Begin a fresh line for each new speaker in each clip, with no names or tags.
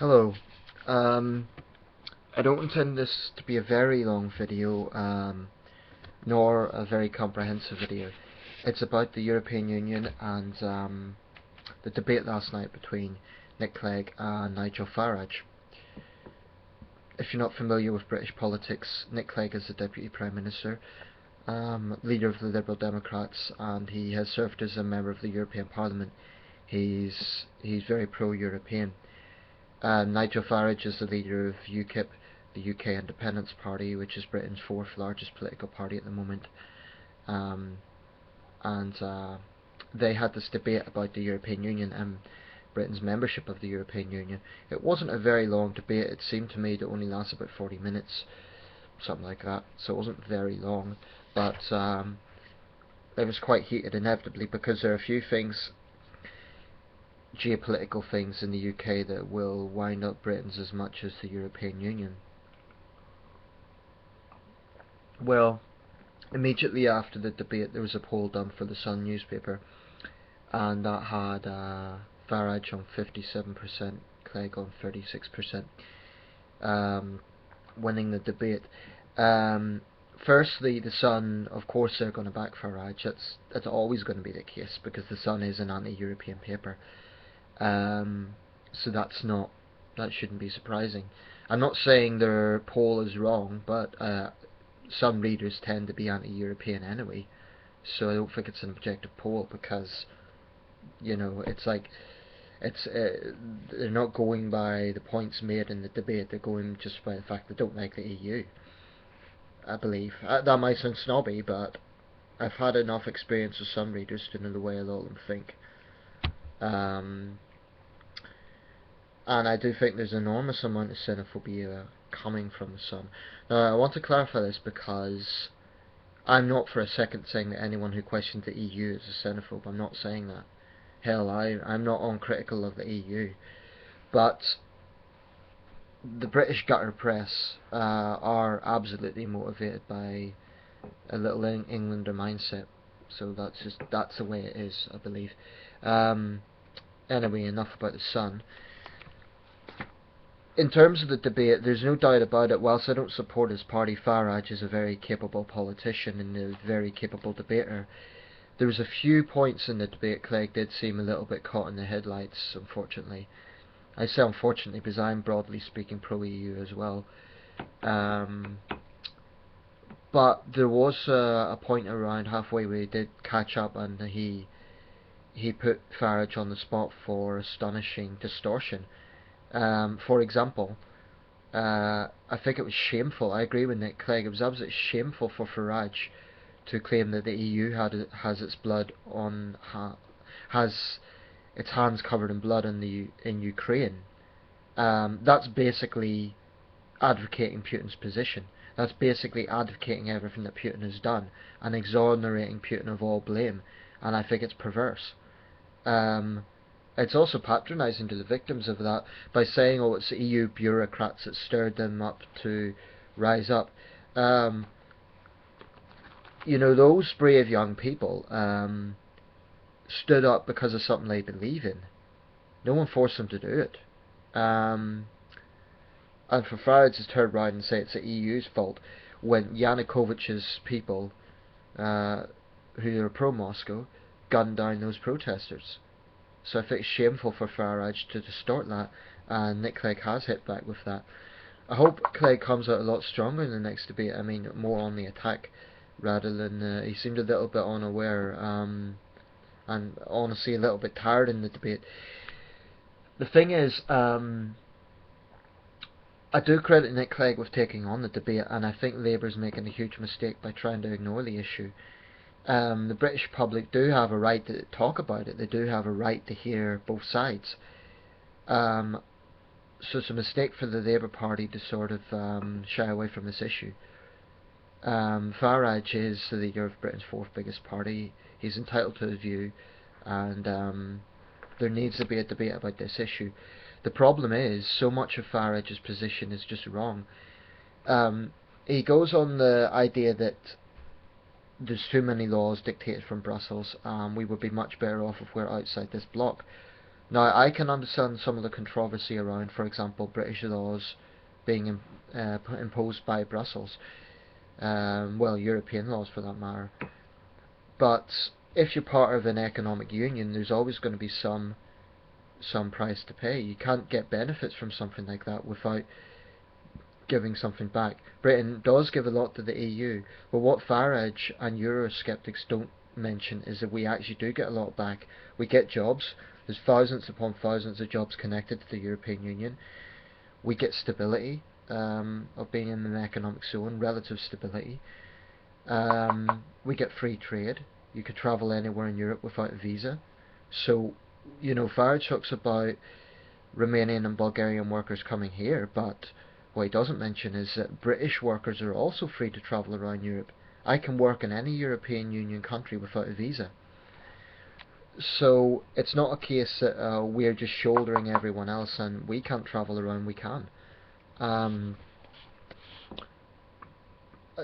Hello. Um, I don't intend this to be a very long video, nor a very comprehensive video. It's about the European Union and the debate last night between Nick Clegg and Nigel Farage. If you're not familiar with British politics, Nick Clegg is the Deputy Prime Minister, leader of the Liberal Democrats, and he has served as a member of the European Parliament. He's very pro-European. Nigel Farage is the leader of UKIP, the UK Independence Party, which is Britain's fourth largest political party at the moment. And they had this debate about the European Union and Britain's membership of the European Union. It wasn't a very long debate. It seemed to me to only last about 40 minutes, something like that. So it wasn't very long, but it was quite heated inevitably because there are a few things, geopolitical things in the UK, that will wind up Britain's as much as the European Union. Well, immediately after the debate there was a poll done for the Sun newspaper, and that had Farage on 57%, Clegg on 36%, winning the debate. Firstly, the Sun, of course they're going to back Farage. That's always going to be the case because the Sun is an anti-European paper. So that shouldn't be surprising. I'm not saying their poll is wrong, but some readers tend to be anti-European anyway, so I don't think it's an objective poll because, you know, it's like they're not going by the points made in the debate. They're going just by the fact they don't like the EU. I believe that might sound snobby, but I've had enough experience with some readers to know the way a lot of them think. And I do think there's an enormous amount of xenophobia coming from the Sun. Now, I want to clarify this because I'm not for a second saying that anyone who questions the EU is a xenophobe. I'm not saying that. Hell, I'm not uncritical of the EU. But the British gutter press are absolutely motivated by a little Englander mindset. So that's the way it is, I believe. Anyway, enough about the Sun. In terms of the debate, there's no doubt about it. Whilst I don't support his party, Farage is a very capable politician and a very capable debater. There was a few points in the debate Clegg did seem a little bit caught in the headlights, unfortunately. I say unfortunately because I'm broadly speaking pro-EU as well. But there was a point around halfway where he did catch up, and he put Farage on the spot for astonishing distortion. For example, I think it was shameful. I agree with Nick Clegg. It was absolutely shameful for Farage to claim that the EU has its blood on has its hands covered in blood in Ukraine. That's basically advocating Putin's position. That's basically advocating everything that Putin has done and exonerating Putin of all blame. And I think it's perverse. It's also patronising to the victims of that by saying, oh, it's the EU bureaucrats that stirred them up to rise up. You know, those brave young people stood up because of something they believe in. No one forced them to do it. And for Farage to turn around and say it's the EU's fault when Yanukovych's people, who are pro-Moscow, gunned down those protesters. So I think it's shameful for Farage to distort that, and Nick Clegg has hit back with that. I hope Clegg comes out a lot stronger in the next debate. I mean, more on the attack rather than he seemed a little bit unaware, and honestly a little bit tired in the debate. The thing is, I do credit Nick Clegg with taking on the debate, and I think Labour's making a huge mistake by trying to ignore the issue. The British public do have a right to talk about it. They do have a right to hear both sides. So it's a mistake for the Labour Party to sort of shy away from this issue. Farage is the leader of Britain's fourth biggest party. He's entitled to his view, and there needs to be a debate about this issue. The problem is, so much of Farage's position is just wrong. He goes on the idea that there's too many laws dictated from Brussels, we would be much better off if we're outside this bloc. Now, I can understand some of the controversy around, for example, British laws being imposed by Brussels, well, European laws for that matter. But if you're part of an economic union, there's always going to be some price to pay. You can't get benefits from something like that without giving something back. Britain does give a lot to the EU, but what Farage and Eurosceptics don't mention is that we actually do get a lot back. We get jobs. There's thousands upon thousands of jobs connected to the European Union. We get stability of being in an economic zone, relative stability. We get free trade. You could travel anywhere in Europe without a visa. So, Farage talks about Romanian and Bulgarian workers coming here, but what he doesn't mention is that British workers are also free to travel around Europe. I can work in any European Union country without a visa. So it's not a case that we're just shouldering everyone else and we can't travel around, we can. Um,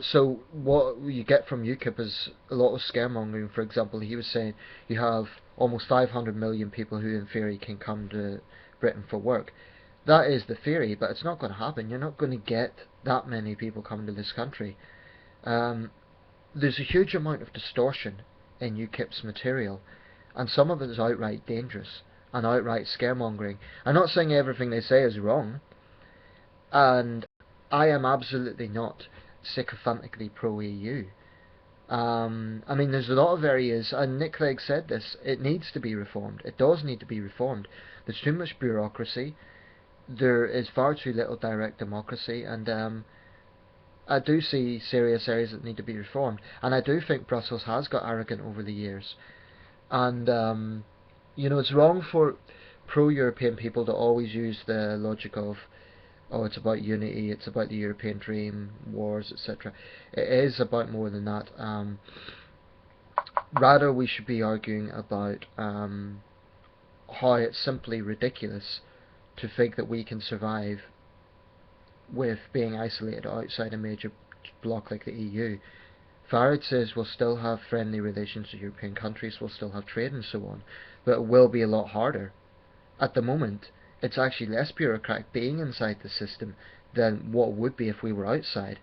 so what you get from UKIP is a lot of scaremongering. For example, he was saying you have almost 500 million people who in theory can come to Britain for work. That is the theory, but it's not going to happen. You're not going to get that many people coming to this country. There's a huge amount of distortion in UKIP's material, and some of it is outright dangerous and outright scaremongering. I'm not saying everything they say is wrong, and I am absolutely not sycophantically pro-EU. I mean, there's a lot of areas, and Nick Clegg said this, it needs to be reformed. It does need to be reformed. There's too much bureaucracy. There is far too little direct democracy, and I do see serious areas that need to be reformed. And I do think Brussels has got arrogant over the years. And, it's wrong for pro-European people to always use the logic of, oh, it's about unity, it's about the European dream, wars, etc. It is about more than that. Rather, we should be arguing about how it's simply ridiculous to think that we can survive with being isolated outside a major bloc like the EU. Farage says we'll still have friendly relations with European countries, we'll still have trade and so on, but it will be a lot harder. At the moment, it's actually less bureaucratic being inside the system than what it would be if we were outside,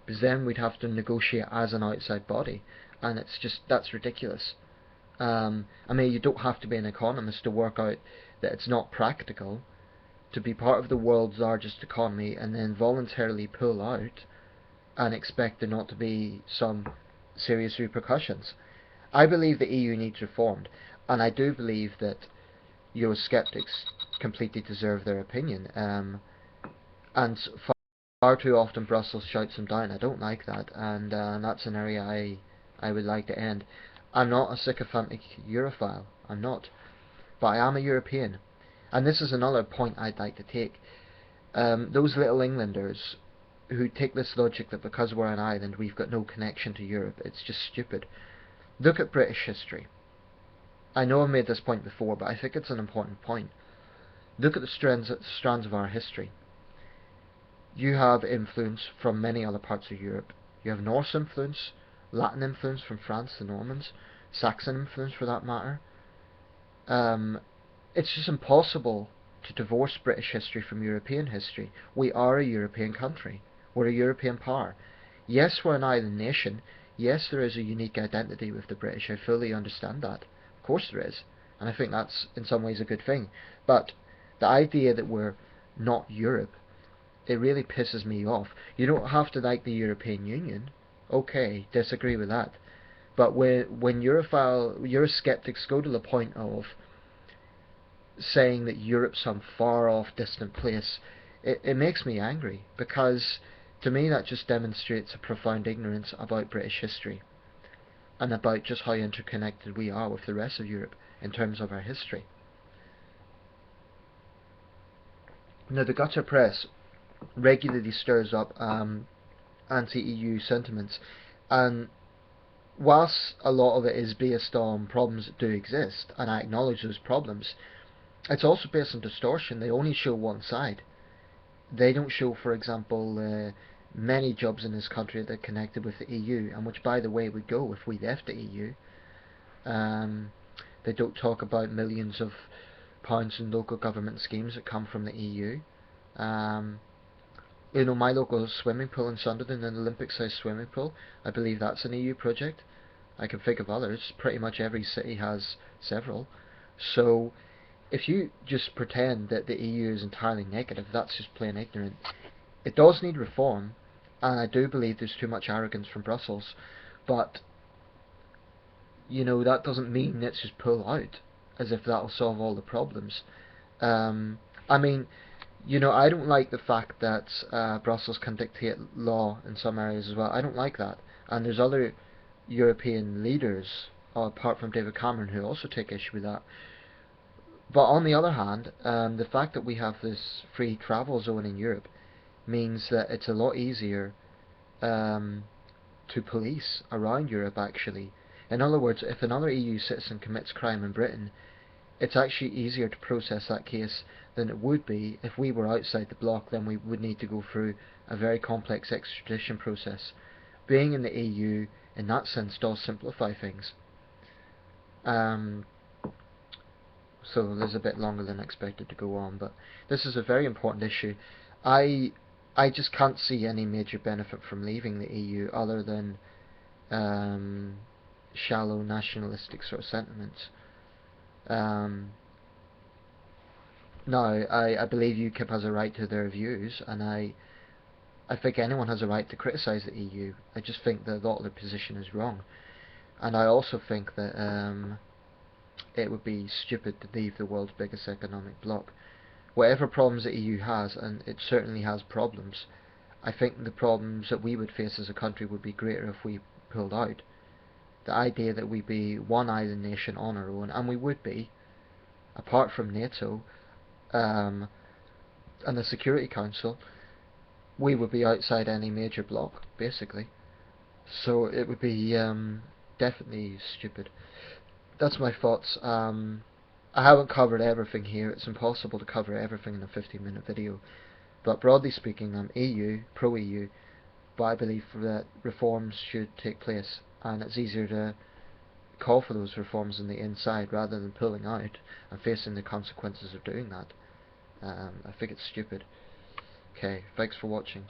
because then we'd have to negotiate as an outside body, and that's ridiculous. I mean, you don't have to be an economist to work out that it's not practical to be part of the world's largest economy and then voluntarily pull out and expect there not to be some serious repercussions. I believe the EU needs reformed, and I do believe that Eurosceptics completely deserve their opinion. And far too often Brussels shouts them down. I don't like that, and that's an area I would like to end. I'm not a sycophantic Europhile. I'm not, but I am a European, and this is another point I'd like to take. Those little Englanders who take this logic that because we're an island we've got no connection to Europe, it's just stupid. Look at British history. I know I've made this point before, but I think it's an important point. Look at the strands of our history. You have influence from many other parts of Europe. You have Norse influence, Latin influence from France, the Normans, Saxon influence for that matter. It's just impossible to divorce British history from European history. We are a European country. We're a European power. Yes, we're an island nation. Yes, there is a unique identity with the British. I fully understand that. Of course there is. And I think that's in some ways a good thing. But the idea that we're not Europe, it really pisses me off. You don't have to like the European Union. Okay, disagree with that. But when Eurosceptics go to the point of saying that Europe's some far off distant place, it makes me angry, because to me that just demonstrates a profound ignorance about British history and about just how interconnected we are with the rest of Europe in terms of our history. Now, the gutter press regularly stirs up anti-EU sentiments, and whilst a lot of it is based on problems that do exist, and I acknowledge those problems, it's also based on distortion. They only show one side. They don't show, for example, many jobs in this country that are connected with the EU, and which, by the way, would go if we left the EU. They don't talk about millions of pounds in local government schemes that come from the EU. Um, you know, my local swimming pool in Sunderland, an Olympic-sized swimming pool, I believe that's an EU project. I can think of others. Pretty much every city has several. So if you just pretend that the EU is entirely negative, that's just plain ignorant. It does need reform, and I do believe there's too much arrogance from Brussels, but you know, that doesn't mean let's just pull out, as if that'll solve all the problems. I mean, you know, I don't like the fact that Brussels can dictate law in some areas as well. I don't like that, and there's other European leaders, apart from David Cameron, who also take issue with that. But on the other hand, the fact that we have this free travel zone in Europe means that it's a lot easier um, to police around Europe, actually. In other words, if another EU citizen commits crime in Britain, it's actually easier to process that case than it would be if we were outside the bloc. Then we would need to go through a very complex extradition process. Being in the EU, in that sense, does simplify things. So there's a bit longer than expected to go on, but this is a very important issue. I I just can't see any major benefit from leaving the EU other than shallow nationalistic sort of sentiments. Um, no, I believe UKIP has a right to their views, and I think anyone has a right to criticise the EU. I just think that a lot of their position is wrong, and I also think that it would be stupid to leave the world's biggest economic bloc. Whatever problems the EU has, and it certainly has problems, I think the problems that we would face as a country would be greater if we pulled out. The idea that we'd be one island nation on our own, and we would be, apart from NATO and the Security Council, we would be outside any major bloc, basically. So it would be definitely stupid. That's my thoughts. I haven't covered everything here. It's impossible to cover everything in a 15-minute video. But broadly speaking, I'm EU, pro-EU, but I believe that reforms should take place, and it's easier to call for those reforms on the inside rather than pulling out and facing the consequences of doing that. I think it's stupid. Okay, thanks for watching.